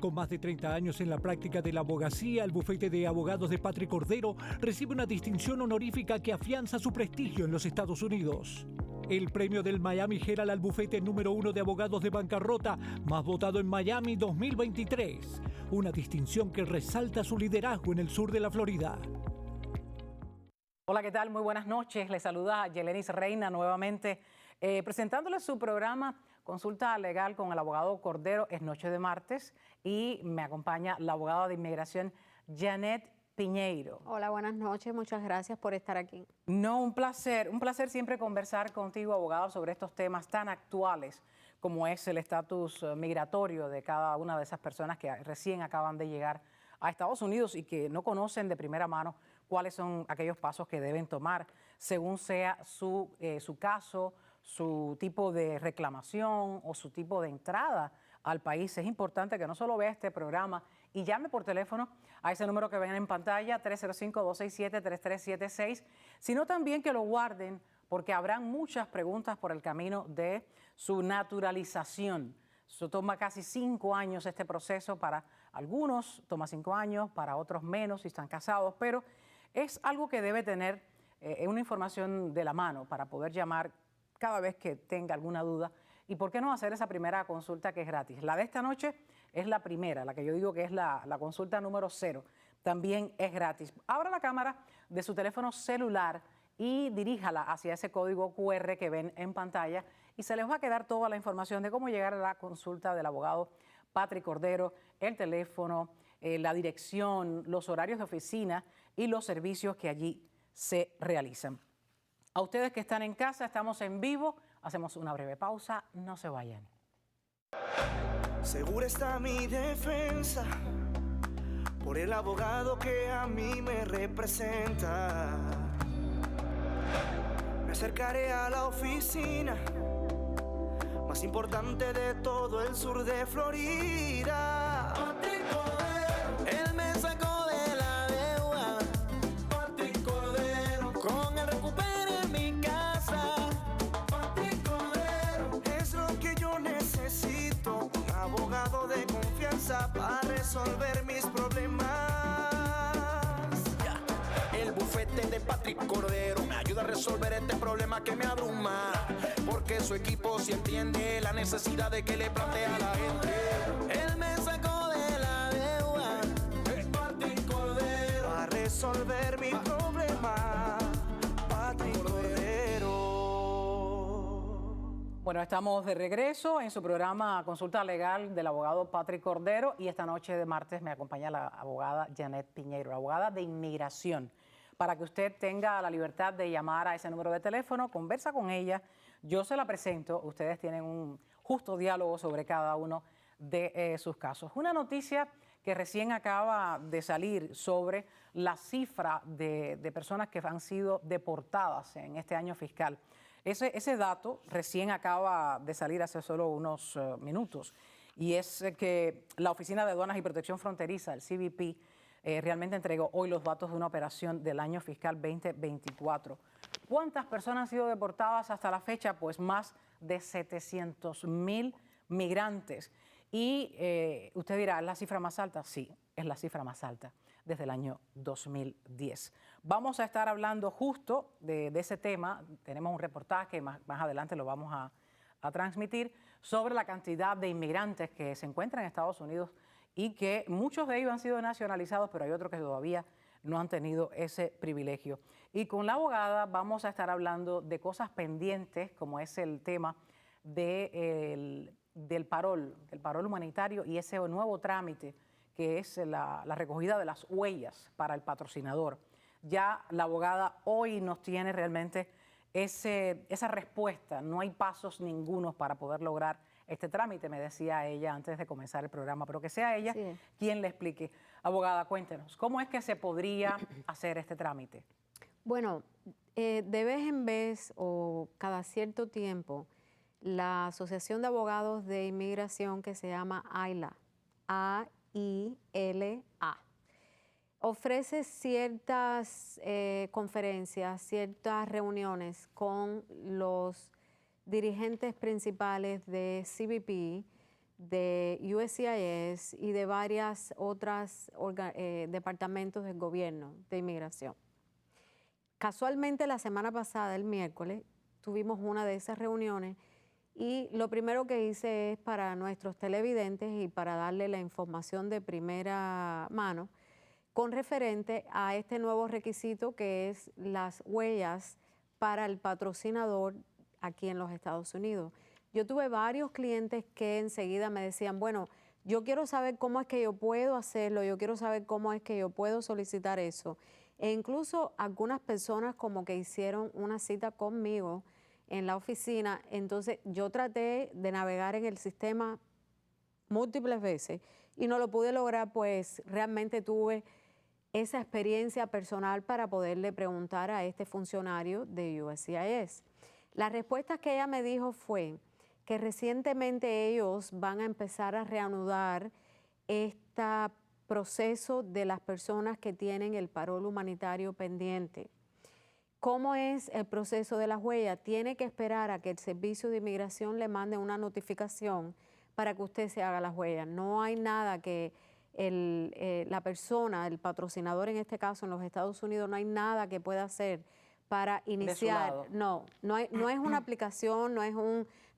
Con más de 30 años en la práctica de la abogacía, el bufete de abogados de Patrick Cordero recibe una distinción honorífica que afianza su prestigio en los Estados Unidos. El premio del Miami Herald al bufete número 1 de abogados de bancarrota más votado en Miami 2023. Una distinción que resalta su liderazgo en el sur de la Florida. Hola, ¿qué tal? Muy buenas noches. Les saluda Yelenis Reina nuevamente presentándoles su programa Consulta Legal con el abogado Cordero. Es noche de martes y me acompaña la abogada de inmigración Janet Piñeiro. Hola, buenas noches. Muchas gracias por estar aquí. No, un placer siempre conversar contigo, abogado, sobre estos temas tan actuales como es el estatus migratorio de cada una de esas personas que recién acaban de llegar a Estados Unidos y que no conocen de primera mano cuáles son aquellos pasos que deben tomar según sea su caso, su tipo de reclamación o su tipo de entrada al país. Es importante que no solo vea este programa y llame por teléfono a ese número que ven en pantalla, 305-267-3376, sino también que lo guarden porque habrán muchas preguntas por el camino de su naturalización. Eso toma casi 5 años este proceso, para algunos toma 5 años, para otros menos si están casados, pero es algo que debe tener una información de la mano para poder llamar cada vez que tenga alguna duda. ¿Y por qué no hacer esa primera consulta que es gratis? La de esta noche es la primera, la que yo digo que es la consulta número 0. También es gratis. Abra la cámara de su teléfono celular y diríjala hacia ese código QR que ven en pantalla y se les va a quedar toda la información de cómo llegar a la consulta del abogado Patrick Cordero, el teléfono, la dirección, los horarios de oficina y los servicios que allí se realizan. A ustedes que están en casa, estamos en vivo, hacemos una breve pausa, no se vayan. Segura está mi defensa por el abogado que a mí me representa. Me acercaré a la oficina más importante de todo el sur de Florida. Patrick Cordero, él me sacó de la deuda. Patrick Cordero, con él recuperé mi casa. Patrick Cordero, es lo que yo necesito, un abogado de confianza para resolver mis problemas. El bufete de Patrick Cordero me ayuda a resolver este problema que me abruma, porque su equipo sí entiende la necesidad de que le plantea a la gente. Él me sacó de la deuda, Patrick Cordero, a resolver mi problema, Patrick Cordero. Bueno, estamos de regreso en su programa Consulta Legal del abogado Patrick Cordero y esta noche de martes me acompaña la abogada Janet Piñeiro, la abogada de inmigración, para que usted tenga la libertad de llamar a ese número de teléfono, conversa con ella, yo se la presento, ustedes tienen un justo diálogo sobre cada uno de sus casos. Una noticia que recién acaba de salir sobre la cifra de personas que han sido deportadas en este año fiscal. Ese dato recién acaba de salir hace solo unos minutos y es que la Oficina de Aduanas y Protección Fronteriza, el CBP, realmente entregó hoy los datos de una operación del año fiscal 2024. ¿Cuántas personas han sido deportadas hasta la fecha? Pues más de 700,000 migrantes. Y usted dirá, ¿es la cifra más alta? Sí, es la cifra más alta desde el año 2010. Vamos a estar hablando justo de ese tema. Tenemos un reportaje, más adelante lo vamos a transmitir, sobre la cantidad de inmigrantes que se encuentran en Estados Unidos y que muchos de ellos han sido nacionalizados, pero hay otros que todavía no han tenido ese privilegio. Y con la abogada vamos a estar hablando de cosas pendientes, como es el tema del parol humanitario y ese nuevo trámite que es la recogida de las huellas para el patrocinador. Ya la abogada hoy nos tiene realmente esa respuesta. No hay pasos ningunos para poder lograr este trámite, me decía ella antes de comenzar el programa, pero que sea ella quien le explique. Abogada, cuéntenos, ¿cómo es que se podría hacer este trámite? Bueno, de vez en vez o cada cierto tiempo, la Asociación de Abogados de Inmigración, que se llama AILA, A-I-L-A, ofrece ciertas conferencias, ciertas reuniones con los dirigentes principales de CBP, de USCIS y de varias otras departamentos del gobierno de inmigración. Casualmente la semana pasada, el miércoles, tuvimos una de esas reuniones y lo primero que hice es para nuestros televidentes y para darle la información de primera mano con referente a este nuevo requisito que es las huellas para el patrocinador aquí en los Estados Unidos. Yo tuve varios clientes que enseguida me decían, bueno, yo quiero saber cómo es que yo puedo hacerlo, yo quiero saber cómo es que yo puedo solicitar eso. E incluso algunas personas como que hicieron una cita conmigo en la oficina, entonces yo traté de navegar en el sistema múltiples veces y no lo pude lograr, pues realmente tuve esa experiencia personal para poderle preguntar a este funcionario de USCIS. La respuesta que ella me dijo fue que recientemente ellos van a empezar a reanudar este proceso de las personas que tienen el parol humanitario pendiente. ¿Cómo es el proceso de las huellas? Tiene que esperar a que el Servicio de Inmigración le mande una notificación para que usted se haga las huellas. No hay nada que la persona, el patrocinador en este caso en los Estados Unidos, no hay nada que pueda hacer para iniciar. No es una aplicación, no es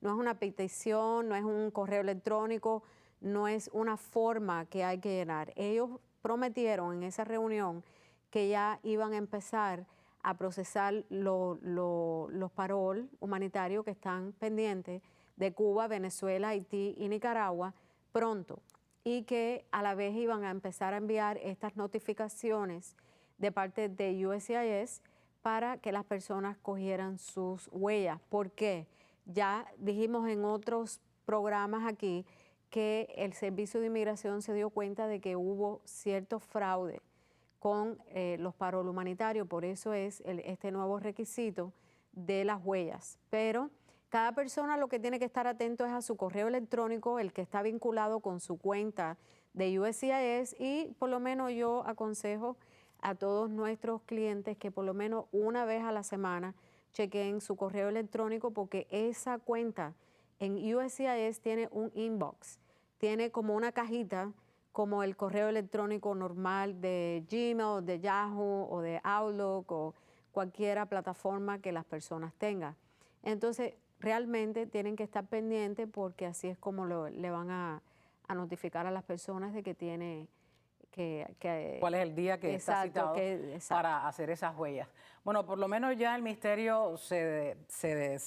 una petición, no es un correo electrónico, no es una forma que hay que llenar. Ellos prometieron en esa reunión que ya iban a empezar a procesar los parol humanitarios que están pendientes de Cuba, Venezuela, Haití y Nicaragua pronto, y que a la vez iban a empezar a enviar estas notificaciones de parte de USCIS para que las personas cogieran sus huellas. ¿Por qué? Ya dijimos en otros programas aquí que el Servicio de Inmigración se dio cuenta de que hubo cierto fraude con los parol humanitarios, por eso es este nuevo requisito de las huellas. Pero cada persona lo que tiene que estar atento es a su correo electrónico, el que está vinculado con su cuenta de USCIS, y por lo menos yo aconsejo a todos nuestros clientes que por lo menos una vez a la semana chequen su correo electrónico, porque esa cuenta en USCIS tiene un inbox, tiene como una cajita como el correo electrónico normal de Gmail, de Yahoo o de Outlook o cualquiera plataforma que las personas tengan. Entonces, realmente tienen que estar pendientes porque así es como le van a notificar a las personas de que tiene que ¿cuál es el día que está citado para hacer esas huellas? Bueno, por lo menos ya el misterio se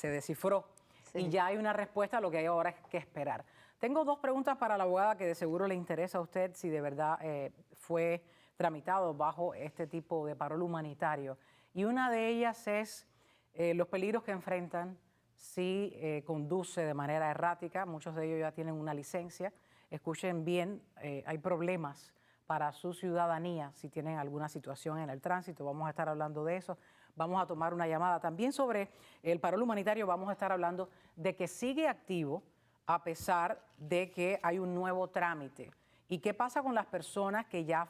descifró, sí, y ya hay una respuesta, lo que hay ahora es que esperar. Tengo dos preguntas para la abogada que de seguro le interesa a usted si de verdad fue tramitado bajo este tipo de parol humanitario. Y una de ellas es los peligros que enfrentan si conduce de manera errática. Muchos de ellos ya tienen una licencia. Escuchen bien, hay problemas para su ciudadanía si tienen alguna situación en el tránsito. Vamos a estar hablando de eso. Vamos a tomar una llamada también sobre el parol humanitario. Vamos a estar hablando de que sigue activo a pesar de que hay un nuevo trámite. ¿Y qué pasa con las personas que ya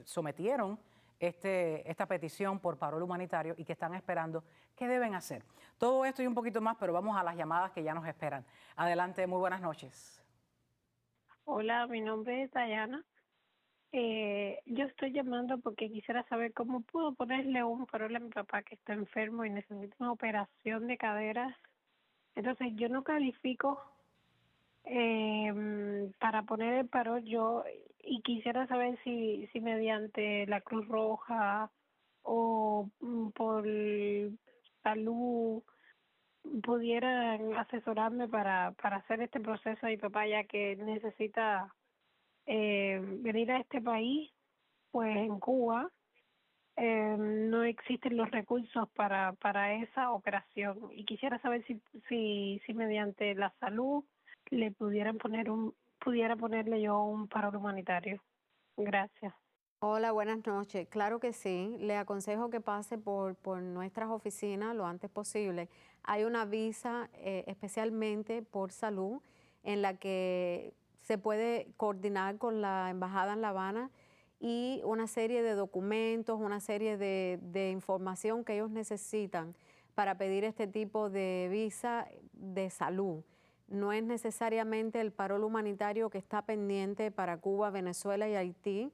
sometieron esta petición por parol humanitario y que están esperando? ¿Qué deben hacer? Todo esto y un poquito más, pero vamos a las llamadas que ya nos esperan. Adelante, muy buenas noches. Hola, mi nombre es Dayana. Yo estoy llamando porque quisiera saber cómo puedo ponerle un parol a mi papá que está enfermo y necesita una operación de caderas. Entonces yo no califico para poner el parol y quisiera saber si mediante la Cruz Roja o por salud pudieran asesorarme para hacer este proceso a mi papá, ya que necesita venir a este país. Pues en Cuba no existen los recursos para esa operación, y quisiera saber si mediante la salud le pudiera ponerle yo un parol humanitario. Gracias. Hola, buenas noches. Claro que sí. Le aconsejo que pase por nuestras oficinas lo antes posible. Hay una visa especialmente por salud en la que se puede coordinar con la Embajada en La Habana y una serie de documentos, una serie de información que ellos necesitan para pedir este tipo de visa de salud. No es necesariamente el parol humanitario que está pendiente para Cuba, Venezuela y Haití.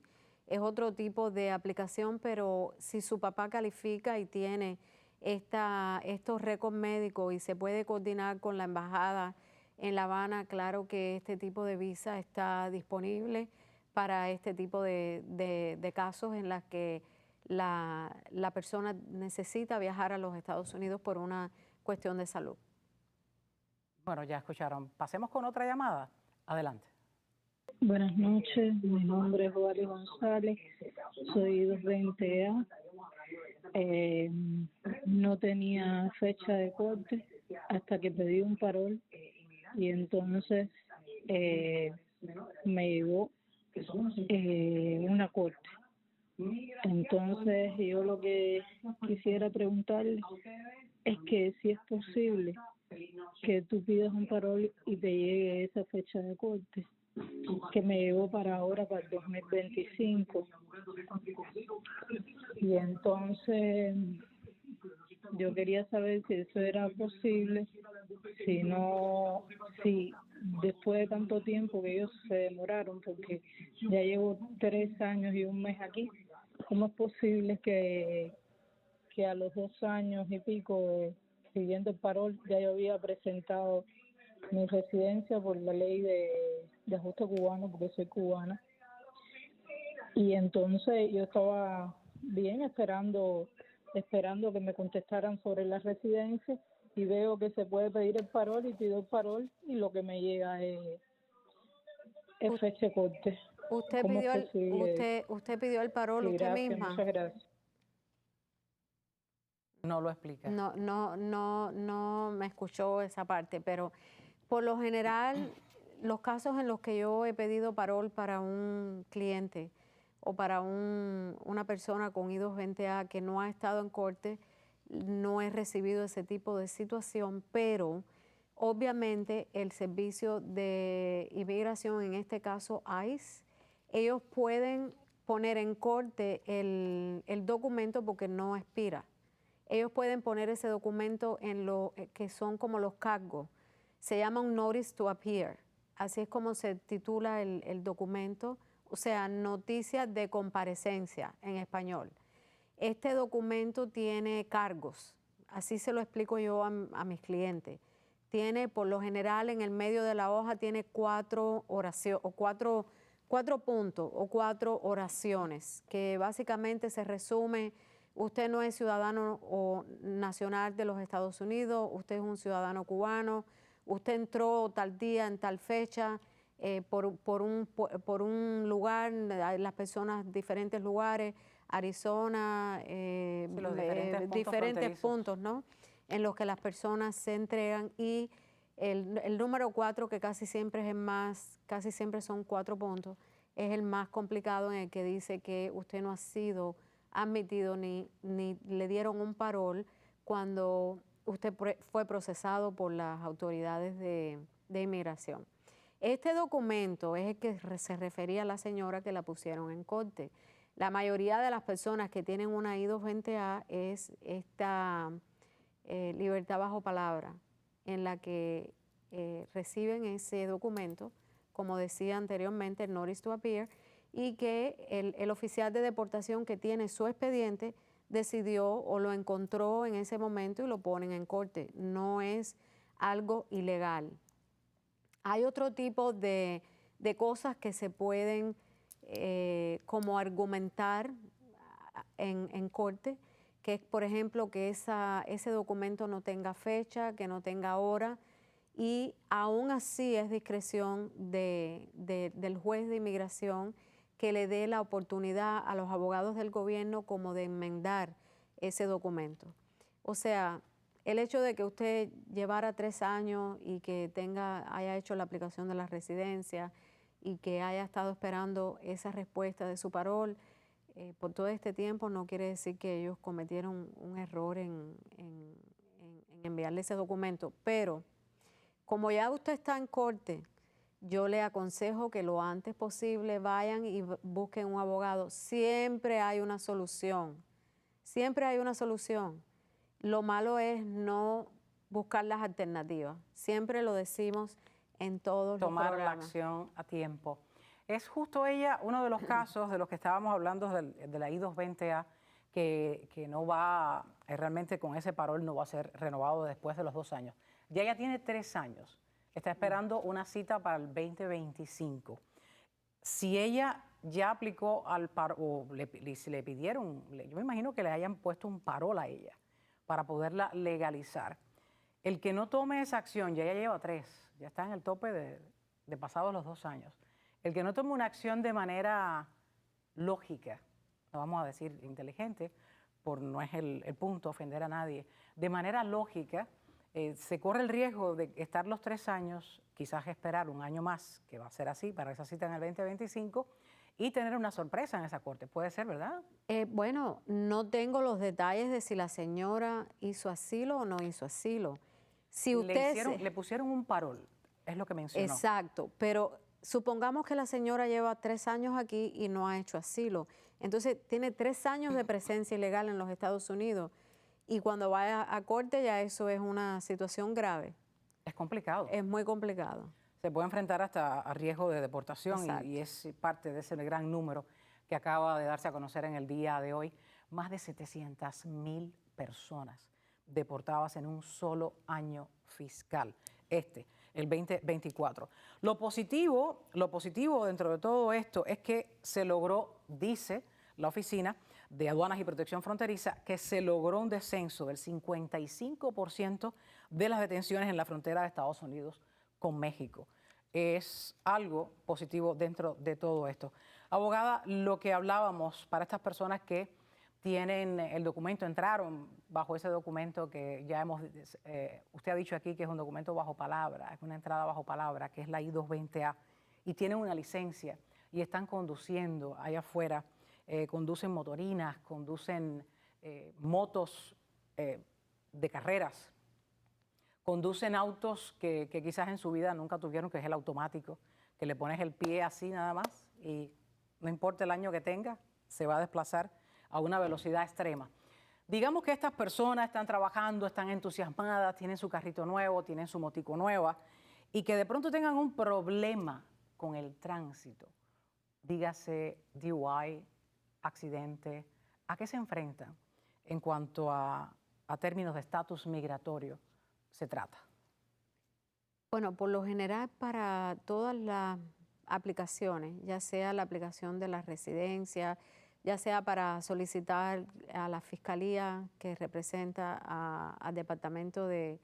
Es otro tipo de aplicación, pero si su papá califica y tiene estos récords médicos y se puede coordinar con la embajada en La Habana, claro que este tipo de visa está disponible para este tipo de casos en los que la persona necesita viajar a los Estados Unidos por una cuestión de salud. Bueno, ya escucharon. Pasemos con otra llamada. Adelante. Buenas noches, mi nombre es Wally González, soy 220A. No tenía fecha de corte hasta que pedí un parol y entonces me llegó una corte. Entonces yo lo que quisiera preguntarle es que si es posible que tú pidas un parol y te llegue esa fecha de corte, que me llegó para ahora, para el 2025. Y entonces yo quería saber si eso era posible, si después de tanto tiempo que ellos se demoraron, porque ya llevo 3 años y un mes aquí, ¿cómo es posible que a los 2 años y pico pidiendo el parol ya yo había presentado mi residencia por la ley de ajuste cubano, porque soy cubana? Y entonces yo estaba bien esperando que me contestaran sobre la residencia, y veo que se puede pedir el parol y pido el parol y lo que me llega es fecha de corte. ¿Usted pidió el parol usted misma? Muchas gracias. No lo explica. No me escuchó esa parte, pero por lo general, los casos en los que yo he pedido parol para un cliente o para una persona con I-220A que no ha estado en corte, no he recibido ese tipo de situación, pero obviamente el Servicio de Inmigración, en este caso ICE, ellos pueden poner en corte el documento porque no expira. Ellos pueden poner ese documento en lo que son como los cargos. Se llama un Notice to Appear. Así es como se titula el documento, o sea, noticia de comparecencia en español. Este documento tiene cargos, así se lo explico yo a mis clientes. Tiene, por lo general, en el medio de la hoja tiene 4 oraciones, o 4 puntos o 4 oraciones, que básicamente se resume: usted no es ciudadano o nacional de los Estados Unidos, usted es un ciudadano cubano, usted entró tal día en tal fecha por un lugar, las personas, diferentes lugares, Arizona, los diferentes puntos, ¿no?, en los que las personas se entregan. Y el número 4, que casi siempre son 4 puntos, es el más complicado, en el que dice que usted no ha sido admitido ni le dieron un parol cuando usted fue procesado por las autoridades de inmigración. Este documento es el que se refería a la señora que la pusieron en corte. La mayoría de las personas que tienen una I-220A es esta libertad bajo palabra, en la que reciben ese documento, como decía anteriormente, el Notice to Appear, y que el oficial de deportación que tiene su expediente decidió o lo encontró en ese momento y lo ponen en corte. No es algo ilegal. Hay otro tipo de cosas que se pueden como argumentar en corte, que es, por ejemplo, que ese documento no tenga fecha, que no tenga hora, y aún así es discreción del juez de inmigración que le dé la oportunidad a los abogados del gobierno como de enmendar ese documento. O sea, el hecho de que usted llevara 3 años y que haya hecho la aplicación de la residencia y que haya estado esperando esa respuesta de su parol por todo este tiempo, no quiere decir que ellos cometieron un error en enviarle ese documento. Pero como ya usted está en corte, yo le aconsejo que lo antes posible vayan y busquen un abogado. Siempre hay una solución. Siempre hay una solución. Lo malo es no buscar las alternativas. Siempre lo decimos en todos los Tomar la programas. acción a tiempo. Es justo ella, uno de los casos de los que estábamos hablando de la I-220A, que no va, realmente con ese parol no va a ser renovado después de los 2 años. Ya ella tiene 3 años, está esperando una cita para el 2025. Si ella ya aplicó al parol, o si le pidieron, yo me imagino que le hayan puesto un parol a ella para poderla legalizar. El que no tome esa acción, ya ella lleva 3, ya está en el tope de pasados los 2 años. El que no tome una acción de manera lógica, no vamos a decir inteligente, no es el punto ofender a nadie, de manera lógica, se corre el riesgo de estar los 3 años, quizás esperar un año más, que va a ser así, para esa cita en el 2025, y tener una sorpresa en esa corte. Puede ser, ¿verdad? Bueno, no tengo los detalles de si la señora hizo asilo o no hizo asilo. Si usted Le pusieron un parol, es lo que mencionó. Exacto, pero supongamos que la señora lleva 3 años aquí y no ha hecho asilo. Entonces tiene 3 años de presencia ilegal en los Estados Unidos y cuando vaya a corte ya eso es una situación grave. Es complicado. Es muy complicado. Se puede enfrentar hasta a riesgo de deportación y es parte de ese gran número que acaba de darse a conocer en el día de hoy. Más de 700,000 personas deportadas en un solo año fiscal, el 2024. Lo positivo dentro de todo esto es que se logró, dice la Oficina de Aduanas y Protección Fronteriza, que se logró un descenso del 55% de las detenciones en la frontera de Estados Unidos con México. Es algo positivo dentro de todo esto. Abogada, lo que hablábamos para estas personas que tienen el documento, entraron bajo ese documento que ya usted ha dicho aquí que es un documento bajo palabra, es una entrada bajo palabra, que es la I-220A, y tienen una licencia y están conduciendo allá afuera, conducen motorinas, conducen motos de carreras, conducen autos que quizás en su vida nunca tuvieron, que es el automático, que le pones el pie así nada más y no importa el año que tenga, se va a desplazar a una velocidad extrema. Digamos que estas personas están trabajando, están entusiasmadas, tienen su carrito nuevo, tienen su motico nueva y que de pronto tengan un problema con el tránsito, dígase DUI, accidente, ¿a qué se enfrentan en cuanto a términos de estatus migratorio se trata? Bueno, por lo general para todas las aplicaciones, ya sea la aplicación de la residencia, ya sea para solicitar a la fiscalía que representa al Departamento de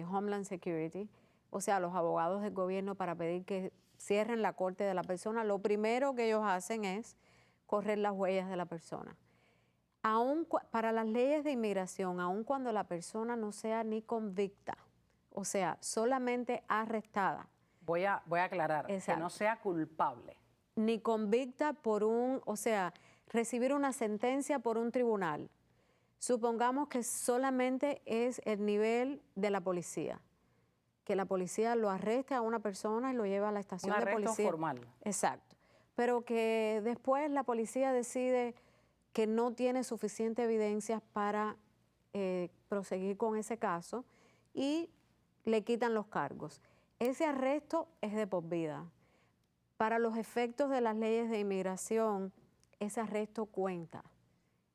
Homeland Security, o sea, a los abogados del gobierno para pedir que cierren la corte de la persona, lo primero que ellos hacen es correr las huellas de la persona. Para las leyes de inmigración, aun cuando la persona no sea ni convicta, o sea, solamente arrestada. Voy a aclarar, que no sea culpable. Ni convicta o sea, recibir una sentencia por un tribunal. Supongamos que solamente es el nivel de la policía, que la policía lo arreste a una persona y lo lleva a la estación de policía. Un arresto formal. Exacto. Pero que después la policía decide que no tiene suficiente evidencia para proseguir con ese caso y le quitan los cargos. Ese arresto es de por vida. Para los efectos de las leyes de inmigración, ese arresto cuenta.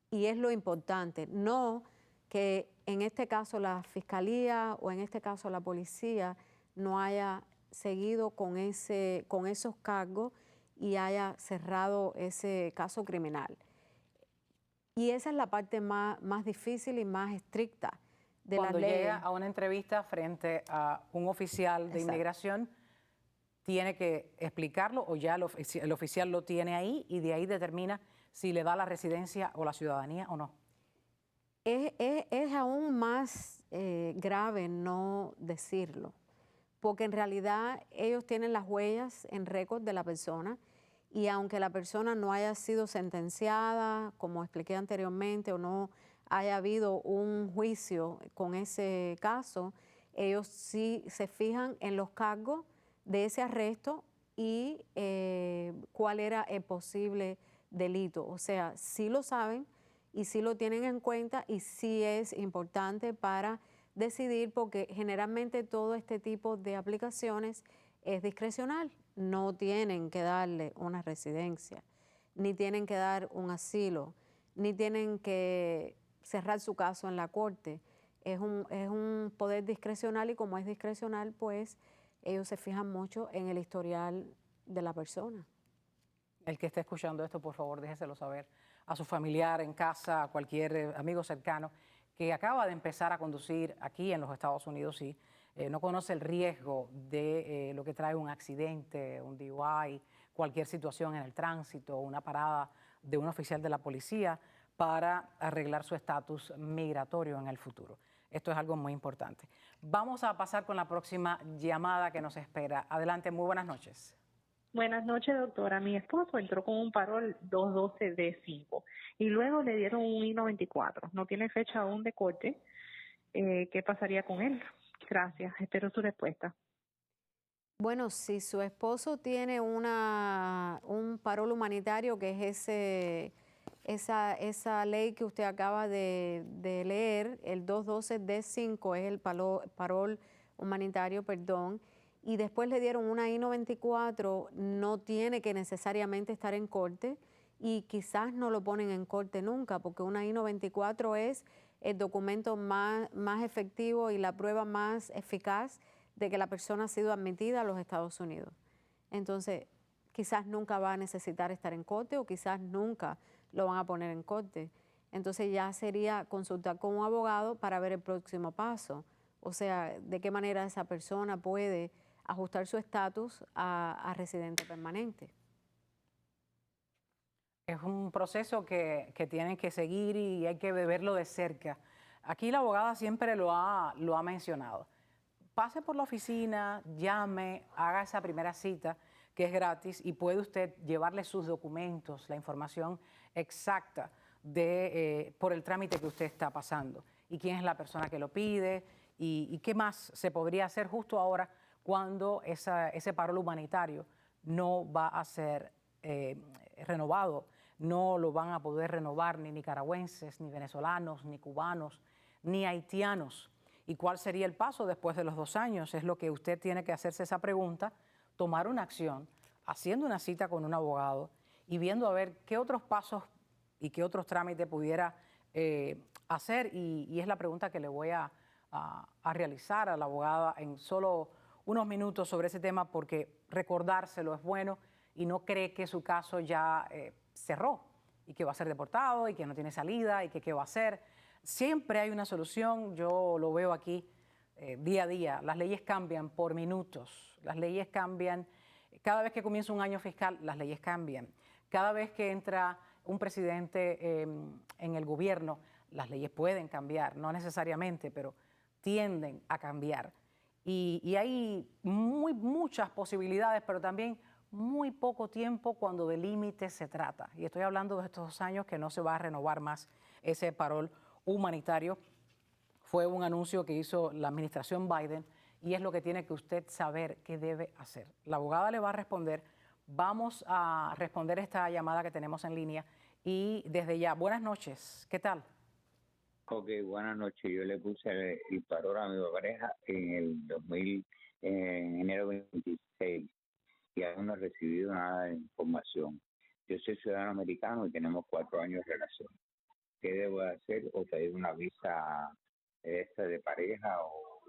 Y es lo importante, no que en este caso la fiscalía o en este caso la policía no haya seguido con esos cargos y haya cerrado ese caso criminal. Y esa es la parte más difícil y más estricta de la ley. Cuando llega a una entrevista frente a un oficial de inmigración, tiene que explicarlo o ya el oficial lo tiene ahí y de ahí determina si le da la residencia o la ciudadanía o no. Es aún más grave no decirlo, porque en realidad ellos tienen las huellas en récord de la persona y aunque la persona no haya sido sentenciada, como expliqué anteriormente, o no haya habido un juicio con ese caso, ellos sí se fijan en los cargos de ese arresto y cuál era el posible delito. O sea, sí lo saben y sí lo tienen en cuenta y sí es importante para decidir, porque generalmente todo este tipo de aplicaciones es discrecional. No tienen que darle una residencia, ni tienen que dar un asilo, ni tienen que cerrar su caso en la corte. Es un poder discrecional y como es discrecional, pues ellos se fijan mucho en el historial de la persona. El que esté escuchando esto, por favor, déjeselo saber a su familiar en casa, a cualquier amigo cercano que acaba de empezar a conducir aquí en los Estados Unidos y no conoce el riesgo de lo que trae un accidente, un DUI, cualquier situación en el tránsito, una parada de un oficial de la policía para arreglar su estatus migratorio en el futuro. Esto es algo muy importante. Vamos a pasar con la próxima llamada que nos espera. Adelante, muy buenas noches. Buenas noches, doctora. Mi esposo entró con un parol 212D5 y luego le dieron un I-94. No tiene fecha aún de corte. ¿Qué pasaría con él? Gracias. Espero su respuesta. Bueno, si su esposo tiene un parol humanitario, que es esa ley que usted acaba de leer, el 212D5 es el parol humanitario, perdón, y después le dieron una I-94, no tiene que necesariamente estar en corte y quizás no lo ponen en corte nunca, porque una I-94 es el documento más efectivo y la prueba más eficaz de que la persona ha sido admitida a los Estados Unidos. Entonces, quizás nunca va a necesitar estar en corte o quizás nunca lo van a poner en corte. Entonces ya sería consultar con un abogado para ver el próximo paso. O sea, de qué manera esa persona puede ajustar su estatus a residente permanente. Es un proceso que tienen que seguir y hay que verlo de cerca. Aquí la abogada siempre lo ha mencionado. Pase por la oficina, llame, haga esa primera cita que es gratis y puede usted llevarle sus documentos, la información exacta por el trámite que usted está pasando y quién es la persona que lo pide y qué más se podría hacer justo ahora cuando ese parol humanitario no va a ser renovado. No lo van a poder renovar ni nicaragüenses, ni venezolanos, ni cubanos, ni haitianos. ¿Y cuál sería el paso después de los 2 años? Es lo que usted tiene que hacerse esa pregunta, tomar una acción, haciendo una cita con un abogado y viendo a ver qué otros pasos y qué otros trámites pudiera hacer. Y es la pregunta que le voy a realizar a la abogada en solo unos minutos sobre ese tema, porque recordárselo es bueno y no cree que su caso ya cerró y que va a ser deportado y que no tiene salida y que qué va a hacer. Siempre hay una solución, yo lo veo aquí día a día. Las leyes cambian por minutos, las leyes cambian. Cada vez que comienza un año fiscal, las leyes cambian. Cada vez que entra un presidente en el gobierno, las leyes pueden cambiar, no necesariamente, pero tienden a cambiar. Y hay muchas posibilidades, pero también muy poco tiempo cuando de límites se trata. Y estoy hablando de estos 2 años que no se va a renovar más ese parol humanitario. Fue un anuncio que hizo la administración Biden y es lo que tiene que usted saber que debe hacer. La abogada le va a responder. Vamos a responder esta llamada que tenemos en línea y desde ya, buenas noches, ¿qué tal? Ok, buenas noches. Yo le puse el parol a mi pareja en enero 26 y aún no he recibido nada de información. Yo soy ciudadano americano y tenemos 4 años de relación. ¿Qué debo hacer? ¿O pedir una visa de pareja o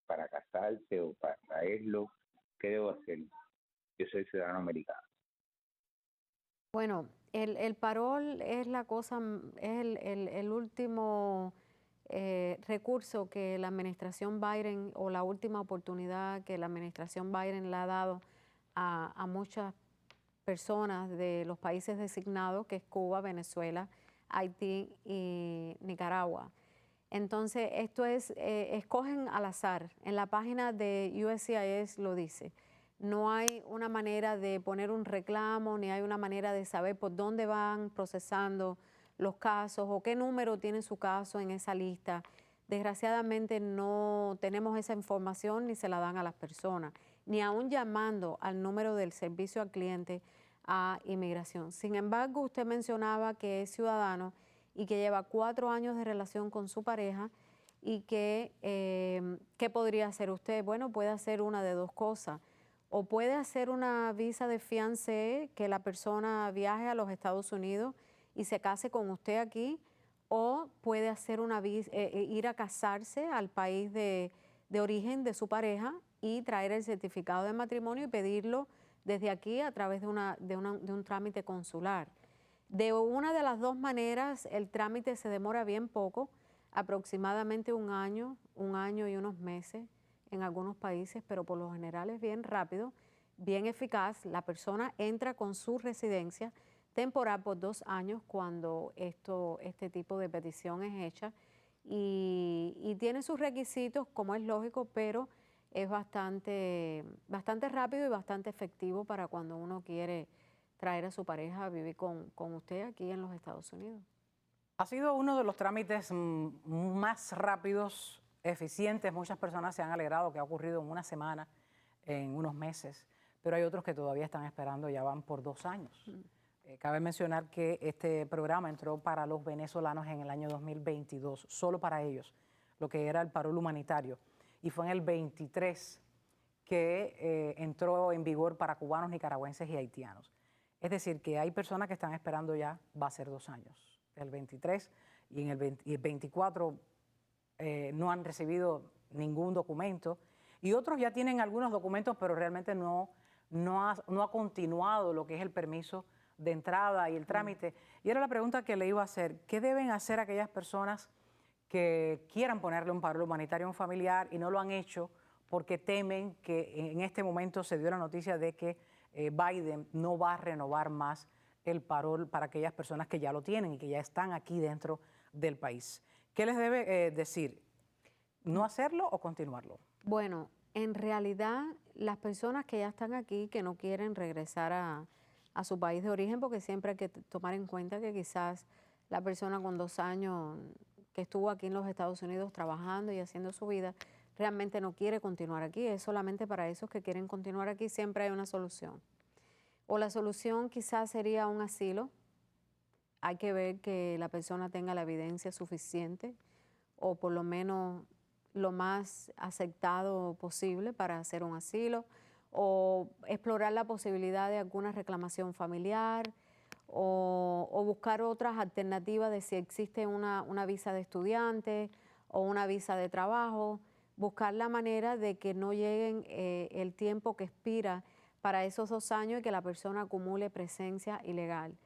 para casarse o para traerlo? ¿Qué debo hacer? Yo soy ciudadano americano. Bueno, el parol es la cosa, es el último recurso que la administración Biden o la última oportunidad que la administración Biden le ha dado a muchas personas de los países designados, que es Cuba, Venezuela, Haití y Nicaragua. Entonces, esto es, escogen al azar. En la página de USCIS lo dice. No hay una manera de poner un reclamo, ni hay una manera de saber por dónde van procesando los casos o qué número tiene su caso en esa lista. Desgraciadamente no tenemos esa información ni se la dan a las personas, ni aún llamando al número del servicio al cliente a inmigración. Sin embargo, usted mencionaba que es ciudadano y que lleva 4 años de relación con su pareja y que, ¿qué podría hacer usted? Bueno, puede hacer una de dos cosas. O puede hacer una visa de fiancé, que la persona viaje a los Estados Unidos y se case con usted aquí, o puede hacer una visa, ir a casarse al país de origen de su pareja y traer el certificado de matrimonio y pedirlo desde aquí a través de un trámite consular. De una de las dos maneras, el trámite se demora bien poco, aproximadamente un año y unos meses en algunos países, pero por lo general es bien rápido, bien eficaz. La persona entra con su residencia temporal por 2 años cuando este tipo de petición es hecha y tiene sus requisitos, como es lógico, pero es bastante rápido y bastante efectivo para cuando uno quiere traer a su pareja a vivir con usted aquí en los Estados Unidos. Ha sido uno de los trámites más rápidos, eficientes. Muchas personas se han alegrado que ha ocurrido en una semana, en unos meses, pero hay otros que todavía están esperando, ya van por 2 años. Cabe mencionar que este programa entró para los venezolanos en el año 2022, solo para ellos, lo que era el parol humanitario. Y fue en el 23 que entró en vigor para cubanos, nicaragüenses y haitianos. Es decir, que hay personas que están esperando ya, va a ser 2 años, el 23 y en el 24 no han recibido ningún documento y otros ya tienen algunos documentos, pero realmente no ha continuado lo que es el permiso de entrada y el trámite. Y era la pregunta que le iba a hacer, ¿qué deben hacer aquellas personas que quieran ponerle un parol humanitario a un familiar y no lo han hecho porque temen que en este momento se dio la noticia de que Biden no va a renovar más el parol para aquellas personas que ya lo tienen y que ya están aquí dentro del país? ¿Qué les debe decir? ¿No hacerlo o continuarlo? Bueno, en realidad las personas que ya están aquí, que no quieren regresar a su país de origen, porque siempre hay que tomar en cuenta que quizás la persona con 2 años que estuvo aquí en los Estados Unidos trabajando y haciendo su vida, realmente no quiere continuar aquí. Es solamente para esos que quieren continuar aquí, siempre hay una solución. O la solución quizás sería un asilo. Hay que ver que la persona tenga la evidencia suficiente o por lo menos lo más aceptado posible para hacer un asilo, o explorar la posibilidad de alguna reclamación familiar, o buscar otras alternativas de si existe una visa de estudiante o una visa de trabajo, buscar la manera de que no lleguen el tiempo que expira para esos 2 años y que la persona acumule presencia ilegal.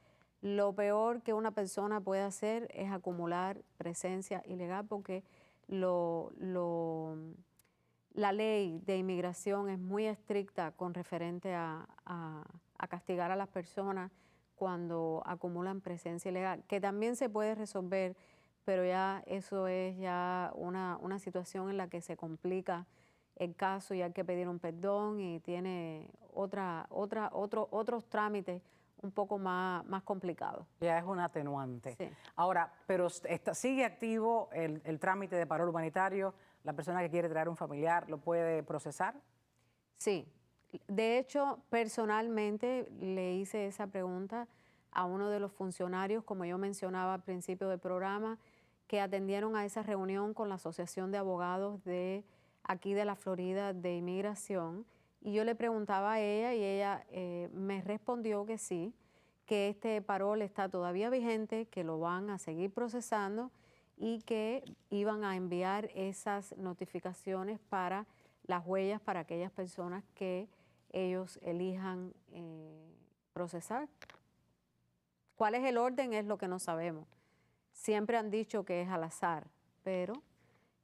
Lo peor que una persona puede hacer es acumular presencia ilegal porque la ley de inmigración es muy estricta con referente a castigar a las personas cuando acumulan presencia ilegal, que también se puede resolver, pero ya eso es ya una situación en la que se complica el caso y hay que pedir un perdón y tiene otros trámites un poco más complicados. Ya es un atenuante. Sí. Ahora, pero sigue activo el trámite de parol humanitario. La persona que quiere traer un familiar lo puede procesar. Sí. De hecho, personalmente le hice esa pregunta a uno de los funcionarios, como yo mencionaba al principio del programa, que atendieron a esa reunión con la Asociación de Abogados de aquí de la Florida de Inmigración. Y yo le preguntaba a ella y ella me respondió que sí, que este parol está todavía vigente, que lo van a seguir procesando y que iban a enviar esas notificaciones para las huellas para aquellas personas que ellos elijan procesar. ¿Cuál es el orden? Es lo que no sabemos. Siempre han dicho que es al azar, pero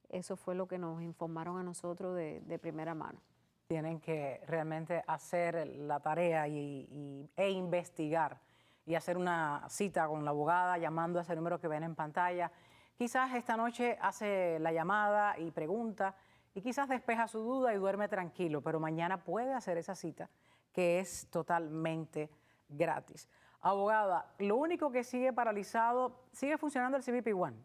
eso fue lo que nos informaron a nosotros de primera mano. Tienen que realmente hacer la tarea e investigar y hacer una cita con la abogada llamando a ese número que ven en pantalla. Quizás esta noche hace la llamada y pregunta y quizás despeja su duda y duerme tranquilo, pero mañana puede hacer esa cita que es totalmente gratis. Abogada, lo único que sigue paralizado, ¿sigue funcionando el CBP One?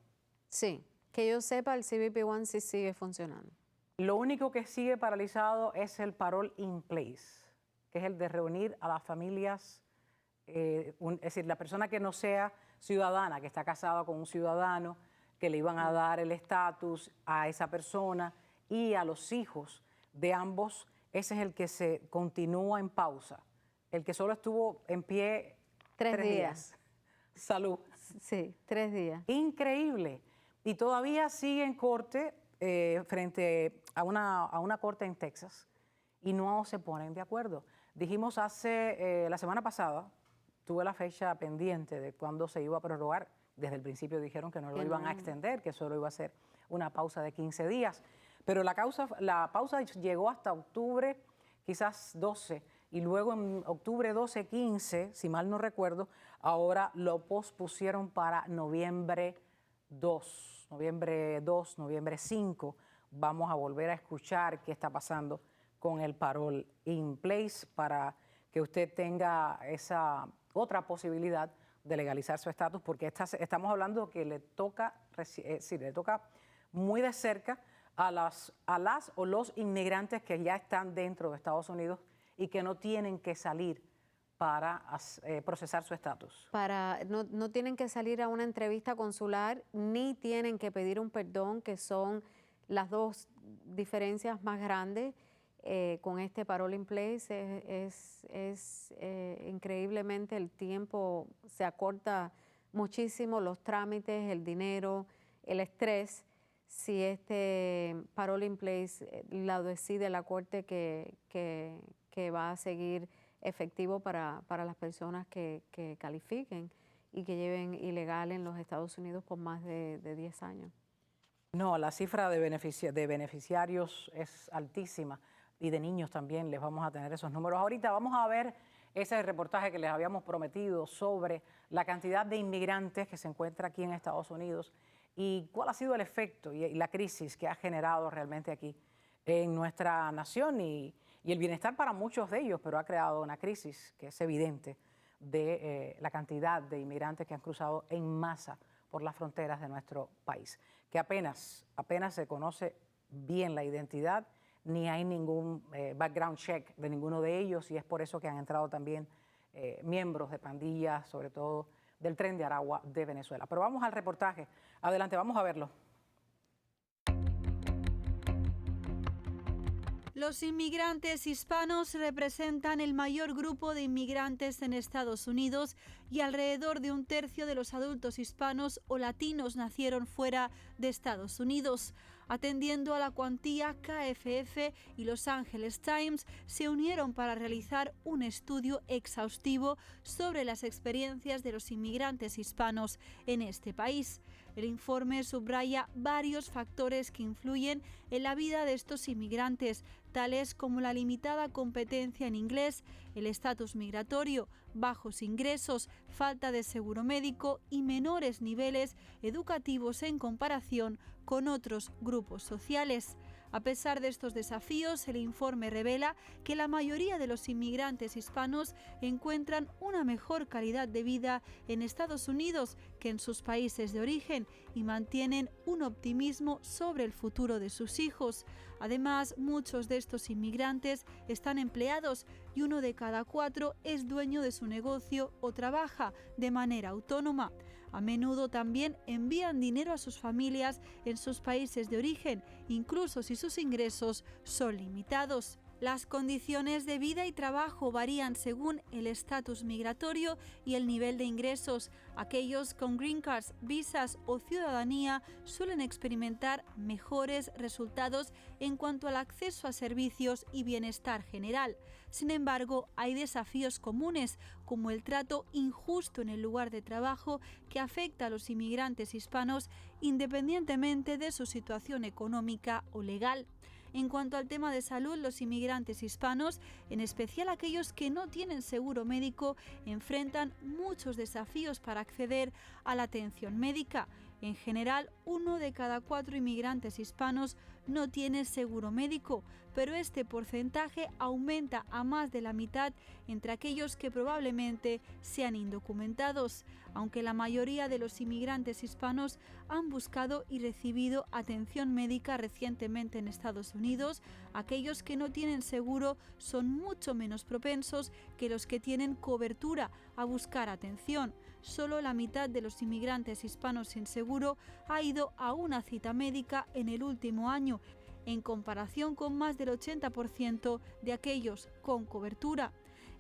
Sí, que yo sepa, el CBP One sí sigue funcionando. Lo único que sigue paralizado es el parol in place, que es el de reunir a las familias, es decir, la persona que no sea ciudadana, que está casada con un ciudadano, que le iban a dar el estatus a esa persona y a los hijos de ambos. Ese es el que se continúa en pausa. El que solo estuvo en pie 3 días. Salud. Sí, 3 días. Increíble. Y todavía sigue en corte frente a una corte en Texas y no se ponen de acuerdo. Dijimos la semana pasada, tuve la fecha pendiente de cuándo se iba a prorrogar. Desde el principio dijeron que no lo iban a extender, que solo iba a ser una pausa de 15 días. Pero la pausa llegó hasta octubre, quizás 12, y luego en octubre 12, 15, si mal no recuerdo, ahora lo pospusieron para noviembre 2, noviembre 5. Vamos a volver a escuchar qué está pasando con el parole in place para que usted tenga esa otra posibilidad de legalizar su estatus, porque estamos hablando que le toca muy de cerca a las o los inmigrantes que ya están dentro de Estados Unidos y que no tienen que salir para procesar su estatus. No tienen que salir a una entrevista consular ni tienen que pedir un perdón, que son las dos diferencias más grandes con este parole in place. Increíblemente el tiempo se acorta muchísimo, los trámites, el dinero, el estrés. Si este parole in place la decide la Corte que va a seguir efectivo para las personas que califiquen y que lleven ilegal en los Estados Unidos por más de 10 años. No, la cifra de beneficiarios es altísima y de niños también les vamos a tener esos números. Ahorita vamos a ver ese reportaje que les habíamos prometido sobre la cantidad de inmigrantes que se encuentra aquí en Estados Unidos y cuál ha sido el efecto y la crisis que ha generado realmente aquí en nuestra nación y el bienestar para muchos de ellos, pero ha creado una crisis que es evidente de la cantidad de inmigrantes que han cruzado en masa por las fronteras de nuestro país, que apenas se conoce bien la identidad, ni hay ningún background check de ninguno de ellos, y es por eso que han entrado también miembros de pandillas, sobre todo del Tren de Aragua de Venezuela. Pero vamos al reportaje. Adelante, vamos a verlo. Los inmigrantes hispanos representan el mayor grupo de inmigrantes en Estados Unidos y alrededor de 1/3 de los adultos hispanos o latinos nacieron fuera de Estados Unidos. Atendiendo a la cuantía, KFF y Los Angeles Times se unieron para realizar un estudio exhaustivo sobre las experiencias de los inmigrantes hispanos en este país. El informe subraya varios factores que influyen en la vida de estos inmigrantes, tales como la limitada competencia en inglés, el estatus migratorio, bajos ingresos, falta de seguro médico y menores niveles educativos en comparación con otros grupos sociales. A pesar de estos desafíos, el informe revela que la mayoría de los inmigrantes hispanos encuentran una mejor calidad de vida en Estados Unidos que en sus países de origen y mantienen un optimismo sobre el futuro de sus hijos. Además, muchos de estos inmigrantes están empleados y 1 de cada 4 es dueño de su negocio o trabaja de manera autónoma. A menudo también envían dinero a sus familias en sus países de origen, incluso si sus ingresos son limitados. Las condiciones de vida y trabajo varían según el estatus migratorio y el nivel de ingresos. Aquellos con green cards, visas o ciudadanía suelen experimentar mejores resultados en cuanto al acceso a servicios y bienestar general. Sin embargo, hay desafíos comunes, como el trato injusto en el lugar de trabajo que afecta a los inmigrantes hispanos independientemente de su situación económica o legal. En cuanto al tema de salud, los inmigrantes hispanos, en especial aquellos que no tienen seguro médico, enfrentan muchos desafíos para acceder a la atención médica. En general, 1 de cada 4 inmigrantes hispanos no tiene seguro médico, pero este porcentaje aumenta a más de la mitad entre aquellos que probablemente sean indocumentados, aunque la mayoría de los inmigrantes hispanos han buscado y recibido atención médica recientemente en Estados Unidos. Aquellos que no tienen seguro son mucho menos propensos que los que tienen cobertura a buscar atención. Solo la mitad de los inmigrantes hispanos sin seguro ha ido a una cita médica en el último año, en comparación con más del 80% de aquellos con cobertura.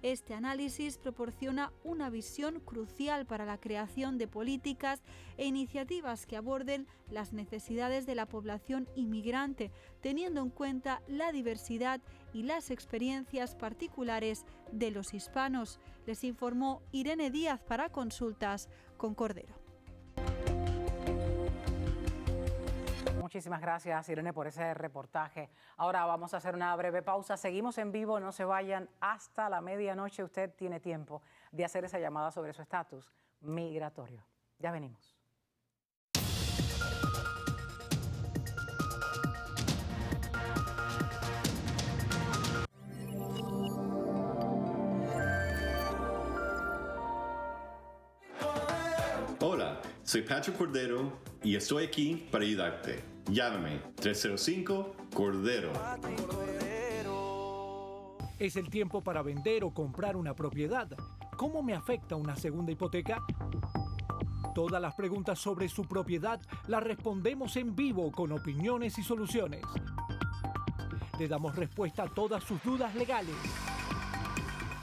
Este análisis proporciona una visión crucial para la creación de políticas e iniciativas que aborden las necesidades de la población inmigrante, teniendo en cuenta la diversidad y las experiencias particulares de los hispanos. Les informó Irene Díaz para Consultas con Cordero. Muchísimas gracias, Irene, por ese reportaje. Ahora vamos a hacer una breve pausa. Seguimos en vivo, no se vayan. Hasta la medianoche usted tiene tiempo de hacer esa llamada sobre su estatus migratorio. Ya venimos. Hola, soy Patrick Cordero y estoy aquí para ayudarte. Llámame 305-CORDERO. ¿Es el tiempo para vender o comprar una propiedad? ¿Cómo me afecta una segunda hipoteca? Todas las preguntas sobre su propiedad las respondemos en vivo con opiniones y soluciones. Le damos respuesta a todas sus dudas legales.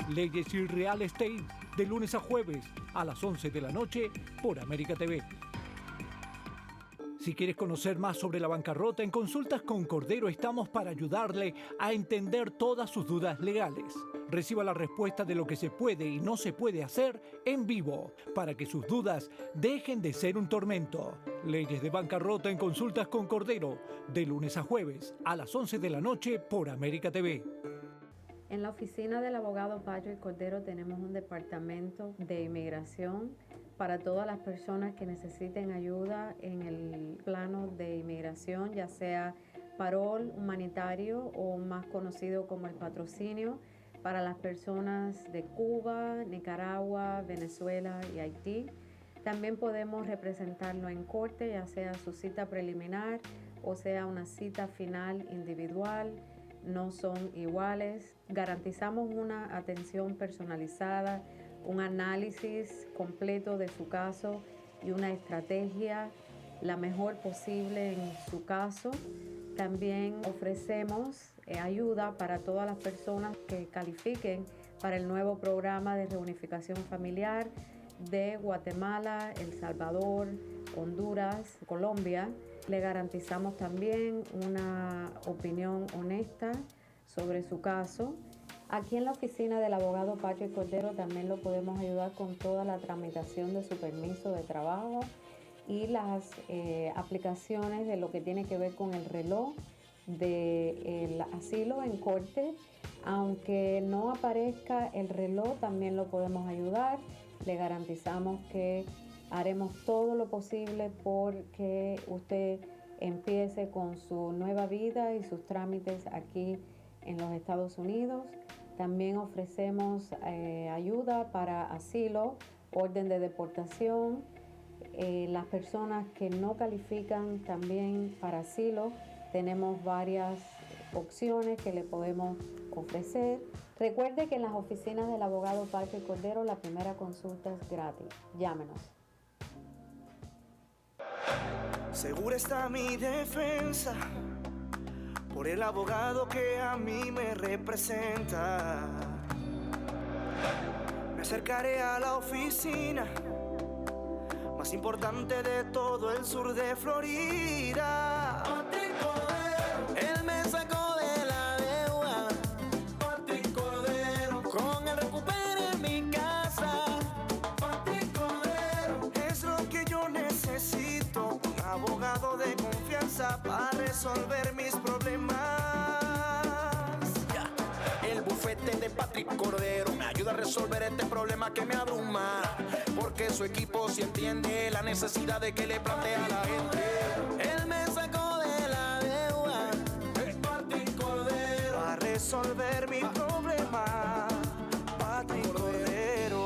Leyes y Real Estate, de lunes a jueves a las 11 de la noche por América TV. Si quieres conocer más sobre la bancarrota, en Consultas con Cordero estamos para ayudarle a entender todas sus dudas legales. Reciba la respuesta de lo que se puede y no se puede hacer en vivo, para que sus dudas dejen de ser un tormento. Leyes de bancarrota en Consultas con Cordero, de lunes a jueves a las 11 de la noche por América TV. En la oficina del abogado Patrick Cordero tenemos un departamento de inmigración para todas las personas que necesiten ayuda en el plano de inmigración, ya sea parol humanitario o más conocido como el patrocinio para las personas de Cuba, Nicaragua, Venezuela y Haití. También podemos representarlo en corte, ya sea su cita preliminar o sea una cita final individual. No son iguales. Garantizamos una atención personalizada, un análisis completo de su caso y una estrategia la mejor posible en su caso. También ofrecemos ayuda para todas las personas que califiquen para el nuevo programa de reunificación familiar de Guatemala, El Salvador, Honduras, Colombia. Le garantizamos también una opinión honesta sobre su caso. Aquí en la oficina del abogado Patrick Cordero también lo podemos ayudar con toda la tramitación de su permiso de trabajo y las aplicaciones de lo que tiene que ver con el reloj del asilo en corte. Aunque no aparezca el reloj, también lo podemos ayudar. Le garantizamos que haremos todo lo posible porque usted empiece con su nueva vida y sus trámites aquí en los Estados Unidos. También ofrecemos ayuda para asilo, orden de deportación. Las personas que no califican también para asilo, tenemos varias opciones que le podemos ofrecer. Recuerde que en las oficinas del abogado Patrick Cordero la primera consulta es gratis. Llámenos. Segura está mi defensa por el abogado que a mí me representa. Me acercaré a la oficina más importante de todo el sur de Florida. Patrick Cordero, él me sacó de la deuda. Patrick Cordero, con él recuperé mi casa. Patrick Cordero, es lo que yo necesito, un abogado de confianza para resolver mis problemas. El bufete de Patrick Cordero me ayuda a resolver este problema que me abruma, porque su equipo sí entiende la necesidad de que le plantea a la gente. Él me sacó de la deuda. resolver mi problema. Patrick Cordero.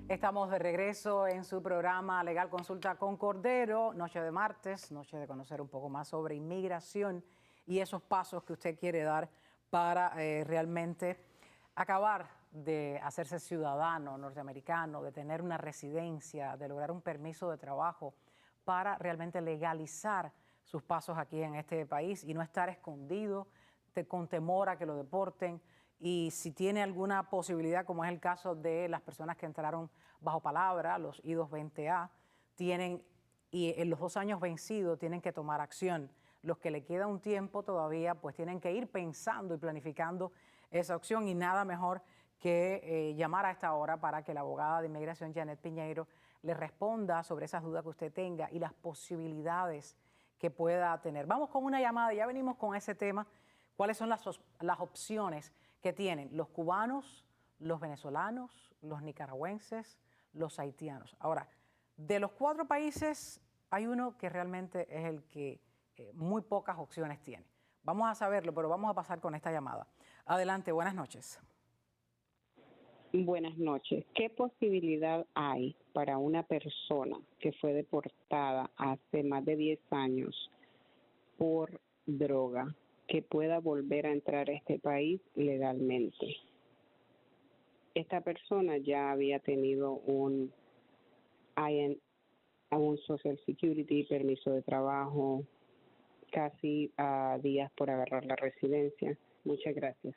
Estamos de regreso en su programa Legal Consulta con Cordero, noche de martes, noche de conocer un poco más sobre inmigración y esos pasos que usted quiere dar para realmente acabar de hacerse ciudadano norteamericano, de tener una residencia, de lograr un permiso de trabajo para realmente legalizar sus pasos aquí en este país y no estar escondido con temor a que lo deporten. Y si tiene alguna posibilidad, como es el caso de las personas que entraron bajo palabra, los I-220A, tienen, y en los 2 años vencidos tienen que tomar acción. Los que le queda un tiempo todavía, pues tienen que ir pensando y planificando esa opción y nada mejor que llamar a esta hora para que la abogada de inmigración Janet Piñeiro le responda sobre esas dudas que usted tenga y las posibilidades que pueda tener. Vamos con una llamada, ya venimos con ese tema. ¿Cuáles son las opciones que tienen los cubanos, los venezolanos, los nicaragüenses, los haitianos? Ahora, de los 4 países, hay uno que realmente es el que muy pocas opciones tiene. Vamos a saberlo, pero vamos a pasar con esta llamada. Adelante, buenas noches. Buenas noches. ¿Qué posibilidad hay para una persona que fue deportada hace más de 10 años por droga que pueda volver a entrar a este país legalmente? Esta persona ya había tenido un Social Security, permiso de trabajo, casi a días por agarrar la residencia. Muchas gracias.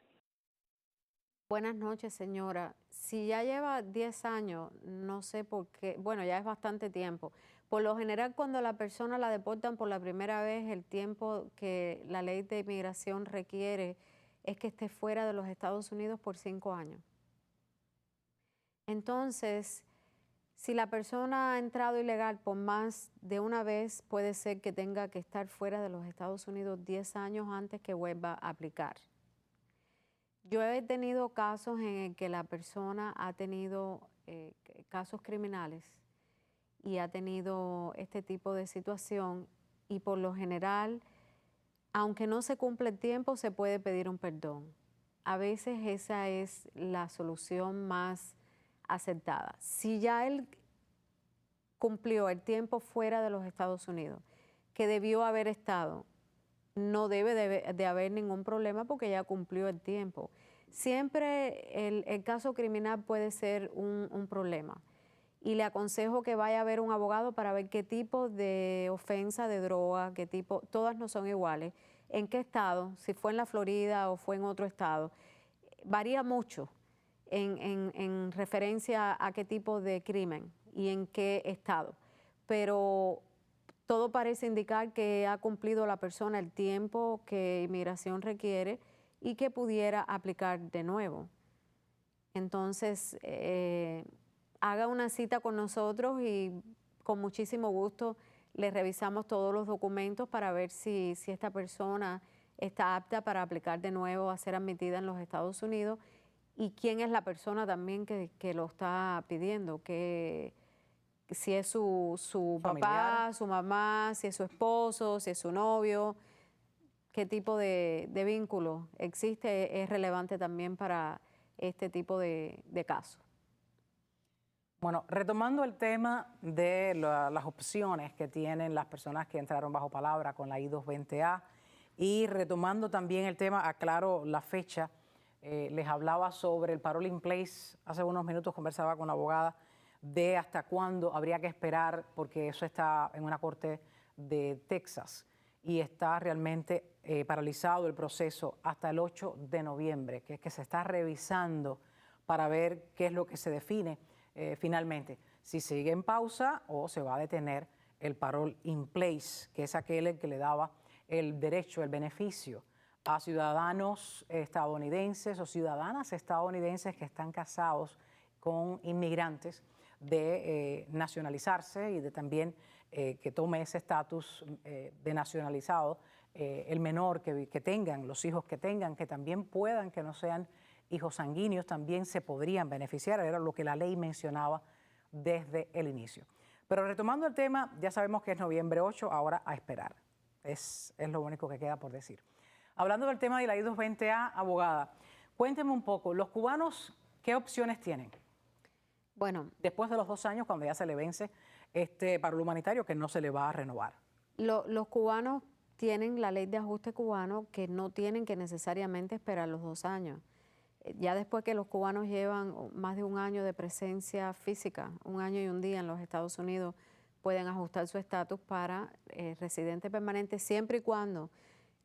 Buenas noches, señora. Si ya lleva 10 años, no sé por qué, bueno, ya es bastante tiempo. Por lo general, cuando la persona la deportan por la primera vez, el tiempo que la ley de inmigración requiere es que esté fuera de los Estados Unidos por 5 años. Entonces, si la persona ha entrado ilegal por más de una vez, puede ser que tenga que estar fuera de los Estados Unidos 10 años antes que vuelva a aplicar. Yo he tenido casos en el que la persona ha tenido casos criminales y ha tenido este tipo de situación y por lo general, aunque no se cumple el tiempo, se puede pedir un perdón. A veces esa es la solución más acertada. Si ya él cumplió el tiempo fuera de los Estados Unidos, que debió haber estado, no debe de haber ningún problema porque ya cumplió el tiempo. Siempre el caso criminal puede ser un problema y le aconsejo que vaya a ver un abogado para ver qué tipo de ofensa de droga, qué tipo, todas no son iguales, en qué estado, si fue en la Florida o fue en otro estado. Varía mucho en referencia a qué tipo de crimen y en qué estado, pero todo parece indicar que ha cumplido la persona el tiempo que inmigración requiere y que pudiera aplicar de nuevo. Entonces, haga una cita con nosotros y con muchísimo gusto le revisamos todos los documentos para ver si esta persona está apta para aplicar de nuevo a ser admitida en los Estados Unidos y quién es la persona también que lo está pidiendo, que si es su papá, su mamá, si es su esposo, si es su novio, qué tipo de vínculo existe, es relevante también para este tipo de casos. Bueno, retomando el tema de las opciones que tienen las personas que entraron bajo palabra con la I-220A y retomando también el tema, aclaro la fecha, les hablaba sobre el parole in place, hace unos minutos conversaba con la abogada de hasta cuándo habría que esperar, porque eso está en una corte de Texas y está realmente paralizado el proceso hasta el 8 de noviembre, que es que se está revisando para ver qué es lo que se define finalmente, si sigue en pausa o se va a detener el parole in place, que es aquel que le daba el derecho, el beneficio a ciudadanos estadounidenses o ciudadanas estadounidenses que están casados con inmigrantes de nacionalizarse y de también que tome ese estatus de nacionalizado el menor que tengan, los hijos que tengan, que también puedan, que no sean hijos sanguíneos, también se podrían beneficiar, era lo que la ley mencionaba desde el inicio. Pero retomando el tema, ya sabemos que es noviembre 8, ahora a esperar, es lo único que queda por decir. Hablando del tema de la I-220A, abogada, cuénteme un poco, ¿los cubanos qué opciones tienen? Bueno, después de los 2 años, cuando ya se le vence este parol humanitario que no se le va a renovar. Los cubanos tienen la ley de ajuste cubano que no tienen que necesariamente esperar los 2 años. Ya después que los cubanos llevan más de 1 año de presencia física, 1 año y 1 día en los Estados Unidos, pueden ajustar su estatus para residente permanente siempre y cuando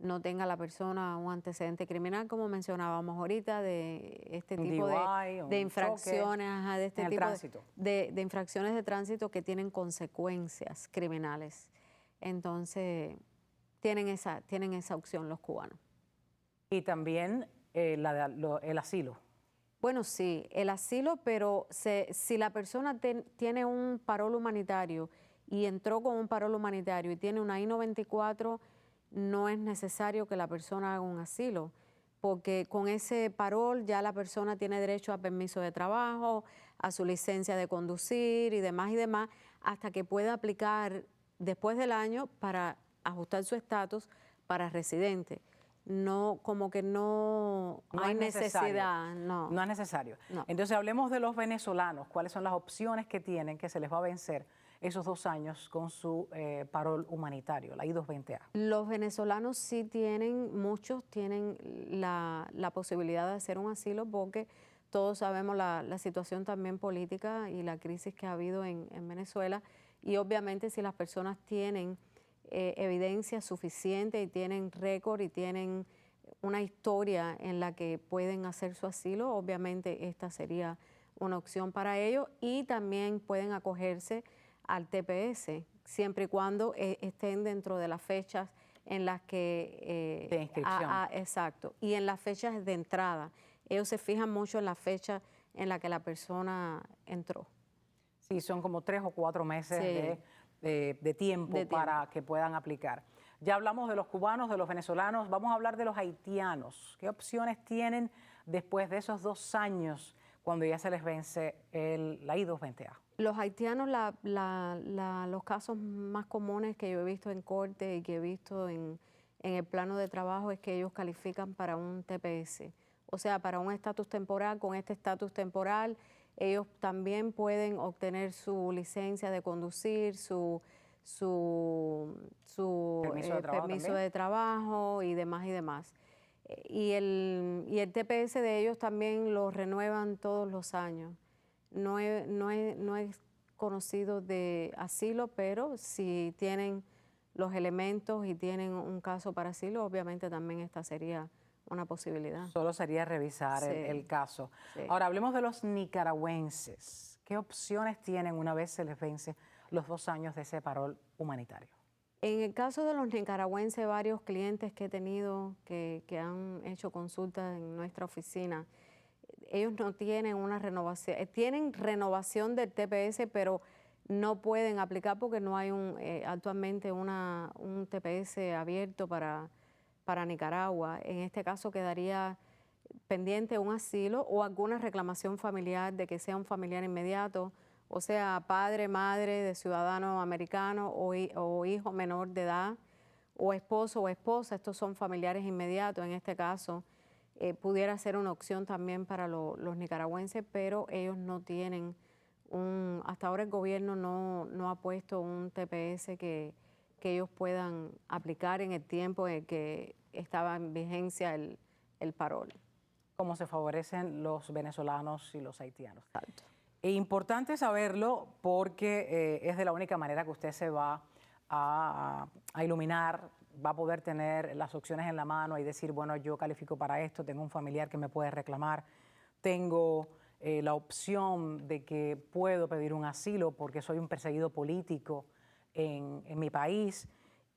no tenga la persona un antecedente criminal, como mencionábamos ahorita, de este tipo de infracciones, de este tipo de infracciones de tránsito que tienen consecuencias criminales. Entonces, tienen esa opción los cubanos. Y también el asilo. Bueno, sí, el asilo, pero si la persona tiene un parol humanitario y entró con un parol humanitario y tiene una I-94, no es necesario que la persona haga un asilo, porque con ese parol ya la persona tiene derecho a permiso de trabajo, a su licencia de conducir y demás, hasta que pueda aplicar después del año para ajustar su estatus para residente. No, como que no hay necesidad. No es necesario. No. Entonces hablemos de los venezolanos. ¿Cuáles son las opciones que tienen que se les va a vencer esos 2 años con su parol humanitario, la I-220A? Los venezolanos sí tienen, muchos tienen la posibilidad de hacer un asilo porque todos sabemos la situación también política y la crisis que ha habido en Venezuela, y obviamente si las personas tienen evidencia suficiente y tienen récord y tienen una historia en la que pueden hacer su asilo, obviamente esta sería una opción para ellos, y también pueden acogerse al TPS siempre y cuando estén dentro de las fechas en las que... de inscripción. Exacto, y en las fechas de entrada. Ellos se fijan mucho en la fecha en la que la persona entró. Sí, son como 3 o 4 meses de tiempo para que puedan aplicar. Ya hablamos de los cubanos, de los venezolanos, vamos a hablar de los haitianos. ¿Qué opciones tienen después de esos 2 años cuando ya se les vence la I-220A? Los haitianos, los casos más comunes que yo he visto en corte y que he visto en el plano de trabajo es que ellos califican para un TPS, o sea, para un estatus temporal. Con este estatus temporal, ellos también pueden obtener su licencia de conducir, su permiso de trabajo y demás. Y el TPS de ellos también lo renuevan todos los años. No es conocido de asilo, pero si tienen los elementos y tienen un caso para asilo, obviamente también esta sería una posibilidad. Solo sería revisar el caso. Sí. Ahora, hablemos de los nicaragüenses. ¿Qué opciones tienen una vez se les vence los 2 años de ese parol humanitario? En el caso de los nicaragüenses, varios clientes que he tenido que han hecho consultas en nuestra oficina, ellos no tienen una renovación, tienen renovación del TPS, pero no pueden aplicar porque no hay actualmente un TPS abierto para Nicaragua. En este caso quedaría pendiente un asilo o alguna reclamación familiar de que sea un familiar inmediato, o sea, padre, madre de ciudadano americano o hijo menor de edad, o esposo o esposa. Estos son familiares inmediatos. En este caso pudiera ser una opción también para los nicaragüenses, pero ellos no tienen hasta ahora el gobierno no ha puesto un TPS que ellos puedan aplicar en el tiempo en el que estaba en vigencia el parol. ¿Cómo se favorecen los venezolanos y los haitianos? Exacto. Es importante saberlo porque es de la única manera que usted se va a iluminar, va a poder tener las opciones en la mano y decir, bueno, yo califico para esto, tengo un familiar que me puede reclamar, tengo la opción de que puedo pedir un asilo porque soy un perseguido político en mi país,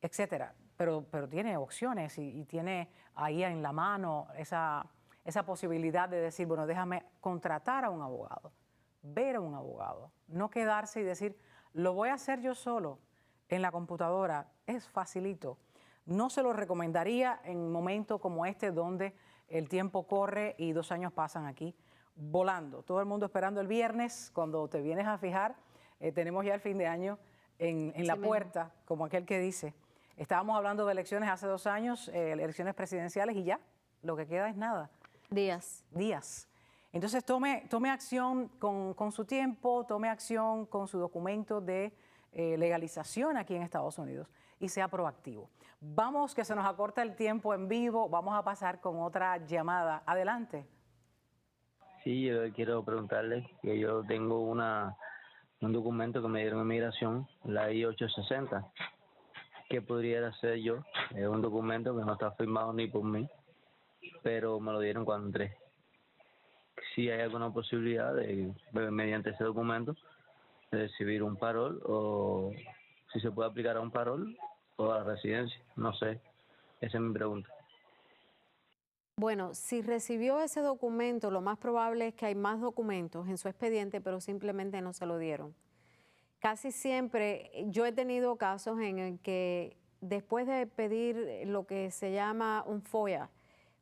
etcétera. Pero tiene opciones y tiene ahí en la mano esa posibilidad de decir, bueno, déjame contratar a un abogado, ver a un abogado, no quedarse y decir, lo voy a hacer yo solo en la computadora. Es facilito. No se lo recomendaría en un momento como este donde el tiempo corre y 2 años pasan aquí volando. Todo el mundo esperando el viernes, cuando te vienes a fijar, tenemos ya el fin de año en la puerta, como aquel que dice. Estábamos hablando de elecciones hace 2 años, elecciones presidenciales, y ya, lo que queda es nada. Días. Entonces tome acción con su tiempo, tome acción con su documento de legalización aquí en Estados Unidos y sea proactivo. Vamos, que se nos acorta el tiempo en vivo, vamos a pasar con otra llamada. Adelante. Sí, yo quiero preguntarle que yo tengo un documento que me dieron en migración, la I-860. ¿Qué podría hacer yo? Es un documento que no está firmado ni por mí, pero me lo dieron cuando entré. Si hay alguna posibilidad de, mediante ese documento, de recibir un parol, o si se puede aplicar a un parol o a la residencia, no sé, esa es mi pregunta. Bueno, si recibió ese documento, lo más probable es que hay más documentos en su expediente, pero simplemente no se lo dieron. Casi siempre yo he tenido casos en el que después de pedir lo que se llama un FOIA,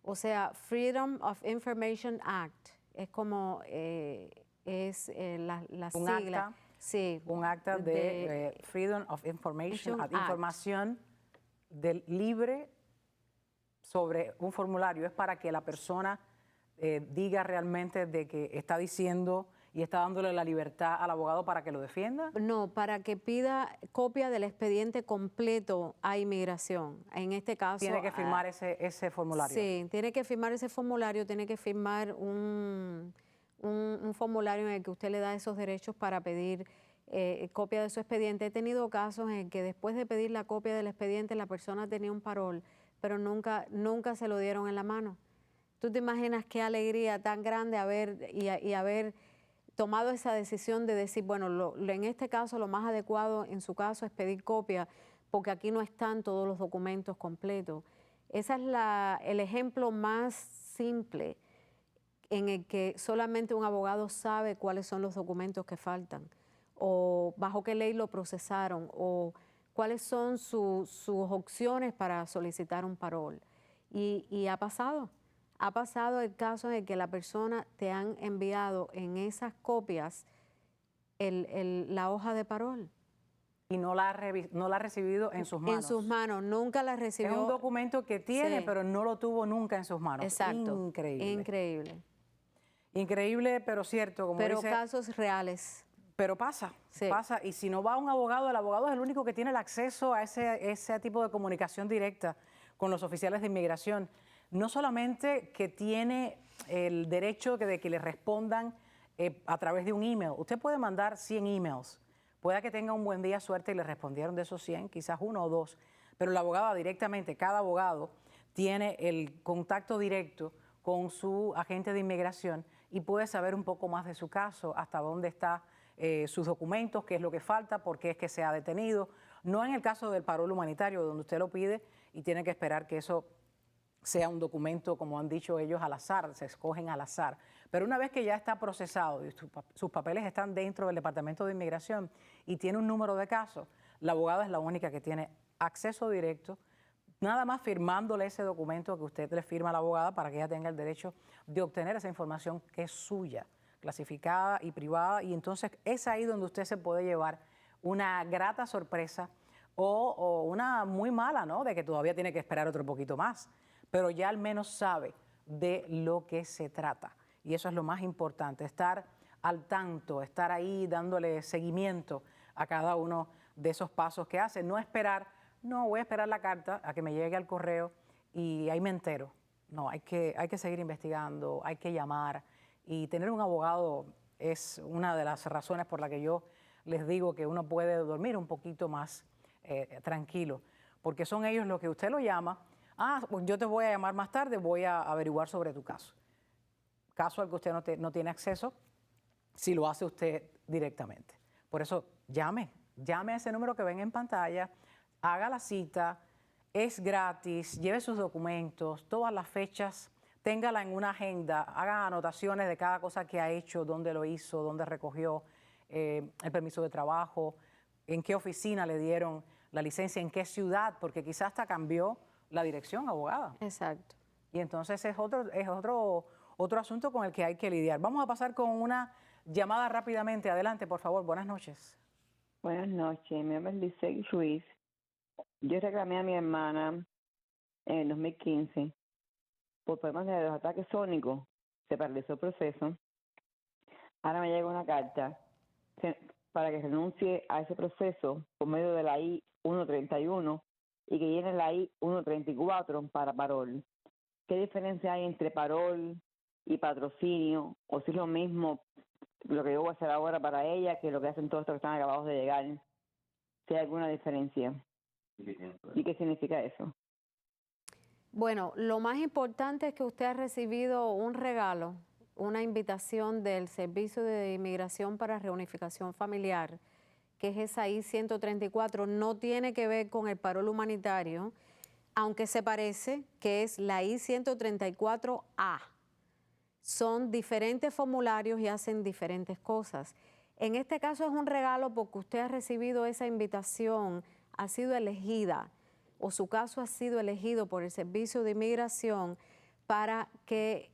o sea, Freedom of Information Act, es como la sigla. Acta, sí, un acta de Freedom of Information, Act. información libre sobre un formulario. Es para que la persona diga realmente de que está diciendo y está dándole la libertad al abogado para que lo defienda. No, para que pida copia del expediente completo a inmigración. En este caso... Tiene que firmar ese formulario. Sí, tiene que firmar ese formulario, tiene que firmar un formulario en el que usted le da esos derechos para pedir copia de su expediente. He tenido casos en que después de pedir la copia del expediente la persona tenía un parol, pero nunca se lo dieron en la mano. ¿Tú te imaginas qué alegría tan grande haber tomado esa decisión de decir, bueno, en este caso lo más adecuado en su caso es pedir copia, porque aquí no están todos los documentos completos? Ese es el ejemplo más simple en el que solamente un abogado sabe cuáles son los documentos que faltan, o bajo qué ley lo procesaron, o cuáles son sus opciones para solicitar un parol. Y ha pasado el caso en el que la persona te han enviado en esas copias la hoja de parol. Y no la ha recibido en sus manos. En sus manos, nunca la recibió. Es un documento que tiene, sí, pero no lo tuvo nunca en sus manos. Exacto. Increíble. Increíble. Increíble, pero cierto. Como pero dice, casos reales. Pero pasa, sí, pasa. Y si no va un abogado, el abogado es el único que tiene el acceso a ese tipo de comunicación directa con los oficiales de inmigración. No solamente que tiene el derecho de que le respondan a través de un email. Usted puede mandar 100 emails. Pueda que tenga un buen día, suerte, y le respondieron de esos 100, quizás 1 o 2. Pero la abogada directamente, cada abogado tiene el contacto directo con su agente de inmigración y puede saber un poco más de su caso, hasta dónde están sus documentos, qué es lo que falta, por qué es que se ha detenido. No en el caso del parol humanitario, donde usted lo pide y tiene que esperar que eso sea un documento, como han dicho ellos, al azar, se escogen al azar. Pero una vez que ya está procesado y sus papeles están dentro del Departamento de Inmigración y tiene un número de casos, la abogada es la única que tiene acceso directo, nada más firmándole ese documento que usted le firma a la abogada para que ella tenga el derecho de obtener esa información que es suya, clasificada y privada, y entonces es ahí donde usted se puede llevar una grata sorpresa o una muy mala, ¿no?, de que todavía tiene que esperar otro poquito más, pero ya al menos sabe de lo que se trata. Y eso es lo más importante, estar al tanto, estar ahí dándole seguimiento a cada uno de esos pasos que hace. No esperar, no, voy a esperar la carta a que me llegue al correo y ahí me entero. No, hay que seguir investigando, hay que llamar. Y tener un abogado es una de las razones por la que yo les digo que uno puede dormir un poquito más tranquilo, porque son ellos los que usted lo llama. Pues yo te voy a llamar más tarde, voy a averiguar sobre tu caso. Caso al que usted no tiene acceso, si lo hace usted directamente. Por eso llame a ese número que ven en pantalla, haga la cita, es gratis, lleve sus documentos, todas las fechas, téngala en una agenda, haga anotaciones de cada cosa que ha hecho, dónde lo hizo, dónde recogió el permiso de trabajo, en qué oficina le dieron la licencia, en qué ciudad, porque quizás hasta cambió la dirección, abogada. Exacto. Y entonces es otro asunto con el que hay que lidiar. Vamos a pasar con una llamada rápidamente. Adelante, por favor. Buenas noches. Buenas noches. Mi nombre es Licey Ruiz. Yo reclamé a mi hermana en el 2015 por problemas de los ataques sónicos. Se paralizó el proceso. Ahora me llega una carta para que renuncie a ese proceso por medio de la I-131 y que llene la I-134 para parol. ¿Qué diferencia hay entre parol y patrocinio? ¿O si es lo mismo lo que yo voy a hacer ahora para ella que lo que hacen todos estos que están acabados de llegar? Si hay alguna diferencia. ¿Y qué significa eso? Bueno, lo más importante es que usted ha recibido un regalo, una invitación del Servicio de Inmigración para Reunificación Familiar, que es esa I-134, no tiene que ver con el parol humanitario, aunque se parece que es la I-134A. Son diferentes formularios y hacen diferentes cosas. En este caso es un regalo porque usted ha recibido esa invitación, ha sido elegida, o su caso ha sido elegido por el Servicio de Inmigración para que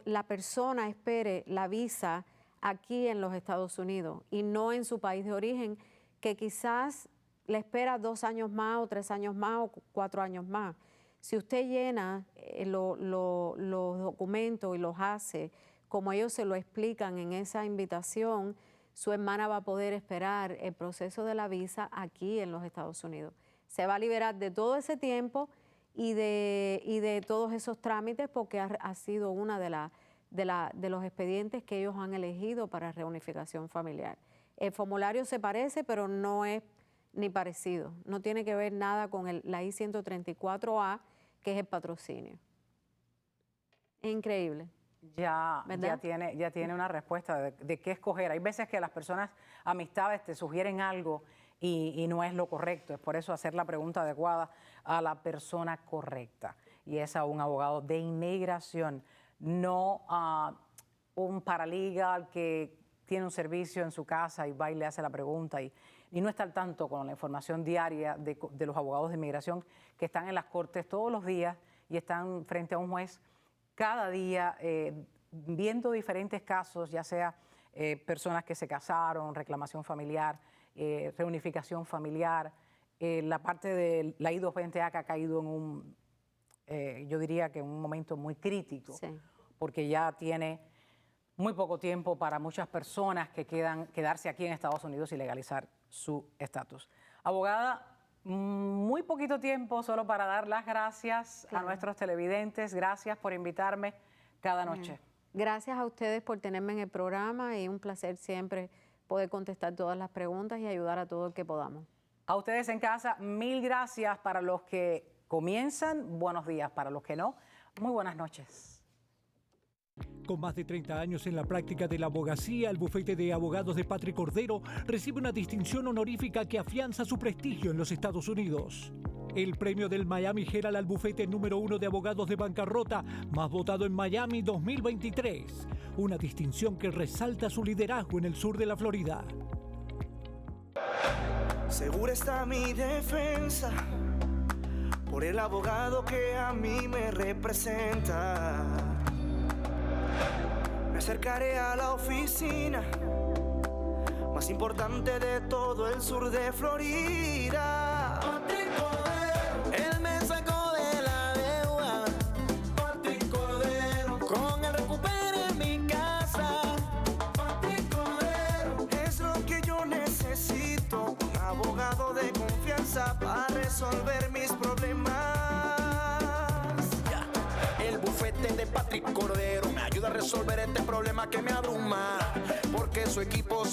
la persona espere la visa aquí en los Estados Unidos y no en su país de origen, que quizás le espera 2 años más o 3 años más o 4 años más. Si usted llena los documentos y los hace como ellos se lo explican en esa invitación, su hermana va a poder esperar el proceso de la visa aquí en los Estados Unidos. Se va a liberar de todo ese tiempo y de todos esos trámites porque ha sido una de los expedientes que ellos han elegido para reunificación familiar. El formulario se parece, pero no es ni parecido. No tiene que ver nada con la I-134A, que es el patrocinio. Es increíble. Ya tiene una respuesta de qué escoger. Hay veces que las personas, amistades, te sugieren algo y no es lo correcto. Es por eso hacer la pregunta adecuada a la persona correcta. Y es a un abogado de inmigración, no a un paralegal que tiene un servicio en su casa y va y le hace la pregunta y no está al tanto con la información diaria de los abogados de inmigración que están en las cortes todos los días y están frente a un juez cada día viendo diferentes casos, ya sea personas que se casaron, reclamación familiar, reunificación familiar, la parte de la I-220A que ha caído en yo diría que en un momento muy crítico, sí, porque ya tiene muy poco tiempo para muchas personas que quedarse aquí en Estados Unidos y legalizar su estatus. Abogada, muy poquito tiempo solo para dar las gracias a nuestros televidentes. Gracias por invitarme cada noche. Gracias a ustedes por tenerme en el programa y un placer siempre poder contestar todas las preguntas y ayudar a todo el que podamos. A ustedes en casa, mil gracias. Para los que comienzan, buenos días. Para los que no, muy buenas noches. Con más de 30 años en la práctica de la abogacía, el bufete de abogados de Patrick Cordero recibe una distinción honorífica que afianza su prestigio en los Estados Unidos. El premio del Miami Herald al bufete número 1 de abogados de bancarrota más votado en Miami 2023. Una distinción que resalta su liderazgo en el sur de la Florida. Segura está mi defensa por el abogado que a mí me representa. Me acercaré a la oficina más importante de todo el sur de Florida. Patrick Cordero, él me sacó de la deuda. Patrick Cordero, con él recuperé mi casa. Patrick Cordero, es lo que yo necesito, un abogado de confianza para resolver mis problemas. El bufete de Patrick Cordero me ayuda a resolver este problema que me abruma, porque su equipo siempre